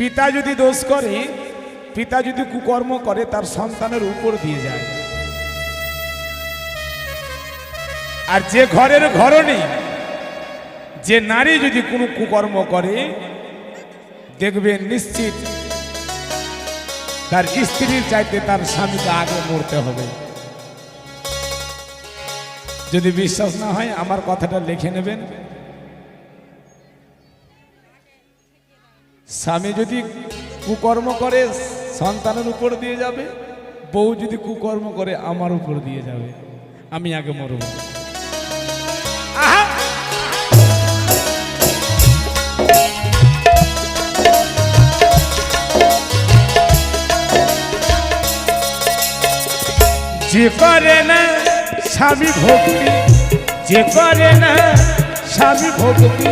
পিতা যদি দোষ করে, পিতা যদি কুকর্ম করে, তার সন্তানের উপর দিয়ে যায়। আর যে ঘরের ঘরণী, যে নারী যদি কোনো কুকর্ম করে, দেখবেন নিশ্চিত তার স্ত্রীর চাইতে তার স্বামীকে আগে মরতে হবে। যদি বিশ্বাস না হয় আমার কথাটা লিখে নেবেন। স্বামী যদি কুকর্ম করে সন্তানের উপর দিয়ে যাবে, বউ যদি কুকর্ম করে আমার উপর দিয়ে যাবে, আমি আগে মরব। যে করে না স্বামী ভক্তি, যে করে না স্বামী ভক্তি,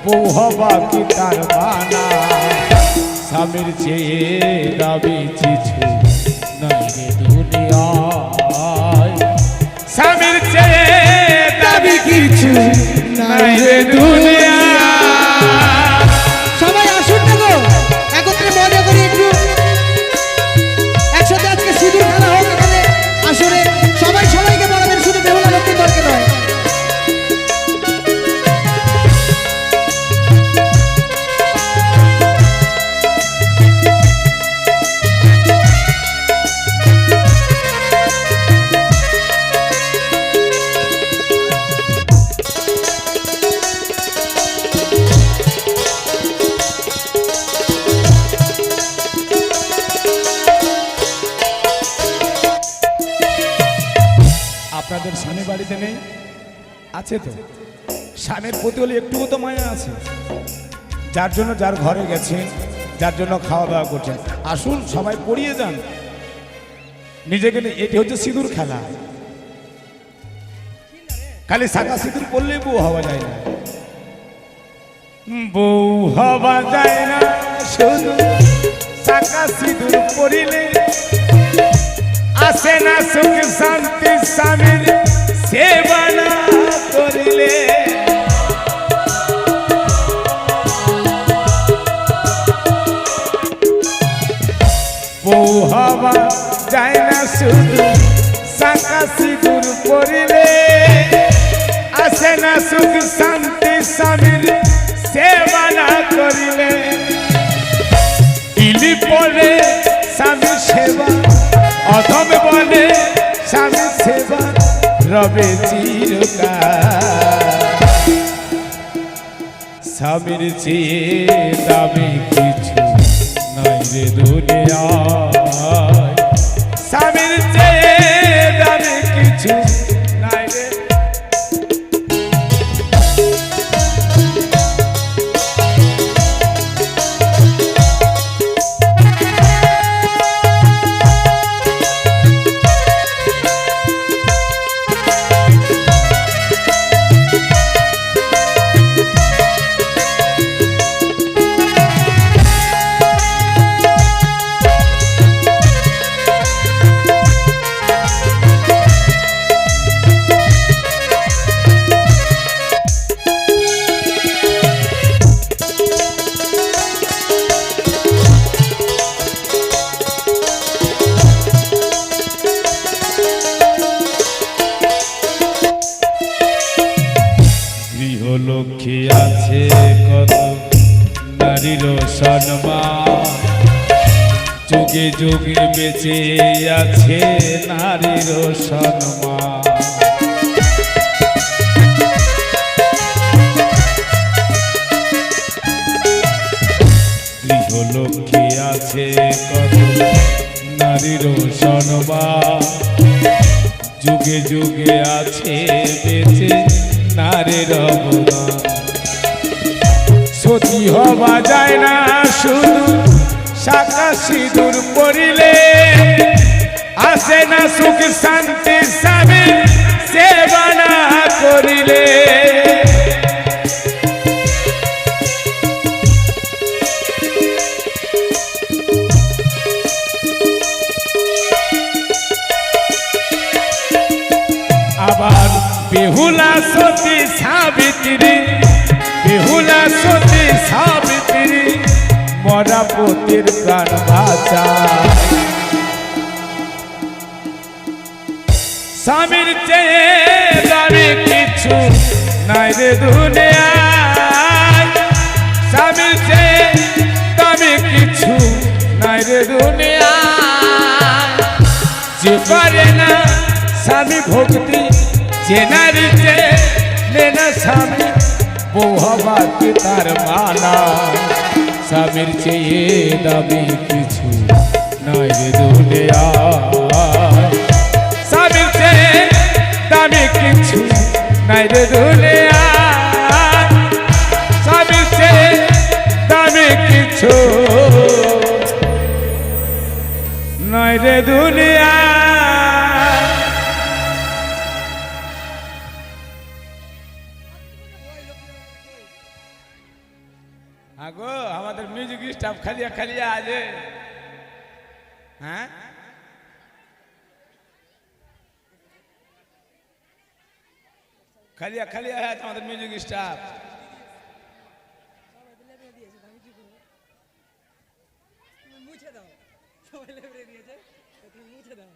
বউ হবা কি তার বানা। স্বামীর চেয়ে দাবি কিছু নাই রে দুনিয়ায়, স্বামীর চেয়ে দাবি কিছু নাই রে দুনিয়ায়। সবাই আসুন না গো, একত্রে মজা করি একটু, একসাথে আজকে সিঁদুর খেলা হোক এখানে আসরে। সবাই সবাইকে বলাবেন, শুধু বেহুলা লক্ষ্মী দরকে নয়। আপনাদের স্বামী বাড়িতে নেই? আছে তো? স্বামীর প্রতি হলে একটুও তো মায়া আছে। যার জন্য যার ঘরে গেছেন, যার জন্য খাওয়া দাওয়া করছেন, আসুন সবাই পড়িয়ে যান নিজেকে। এটি হচ্ছে সিঁদুর খেলা। খালি শাখা সিঁদুর পড়লে বউ হওয়া যায় না, বউ হওয়া যায় না শুধু শাখা সিঁদুর পড়িলে। আসে না সুখ শান্তি স্বামীর সেবা না করিলে। বউ হওয়া যায় না শুধু শাখা সিঁদুর পড়িলে। আসে না সুখ শান্তি স্বামীর সেবা না করিলে। ইলি পড়ে স্বামীর সেবা, অধম বলে স্বামী সেবা রবে চিরকাল। স্বামীর চেয়ে দামি কিছু নাই রে দুনিয়ায়, স্বামীর চেয়ে দামি কিছু নাই রে। লক্ষ্মী আছে কত নারীর সম্মান, যুগে যুগে বেঁচে আছে নারীর সম্মান। গৃহলক্ষ্মী আছে কত নারীর সম্মান, যুগে যুগে আছে বেঁচে নারীর অবদান। সতী হওয়া যায় না শুধু শাখা সিঁদুর পড়িলে। আসে না সুখ শান্তি স্বামীর সেবা না করিলে। আবার বেহুলা সতী সাবিত্রী, বেহুলা সতী সাবিত্রী মরা পতির প্রাণ বাঁচায়। স্বামীর চেয়ে দামি কিছু নাই রে দুনিয়ায়, স্বামীর চেয়ে দামি কিছু নাই রে দুনিয়ায়। যে পারে না স্বামী ভক্তি, যে নারী চেয়ে না স্বামী বউ হবাকে তার মানা। স্বামীর চেয়ে দামি কিছু নাই রে দুনিয়ায়, স্বামীর চেয়ে দামি কিছু নাই রে দুনিয়ায়, স্বামীর চেয়ে দামি কিছু নাই রে দুনিয়ায়। আগো আমাদের মিউজিক স্টাফ খালিয়া খালিয়া আছে, হ্যাঁ খালিয়া খালিয়া আছে আমাদের মিউজিক স্টাফ। মুছে দাও, সবাই লেবরে দিয়েছে, তুমি মুছে দাও।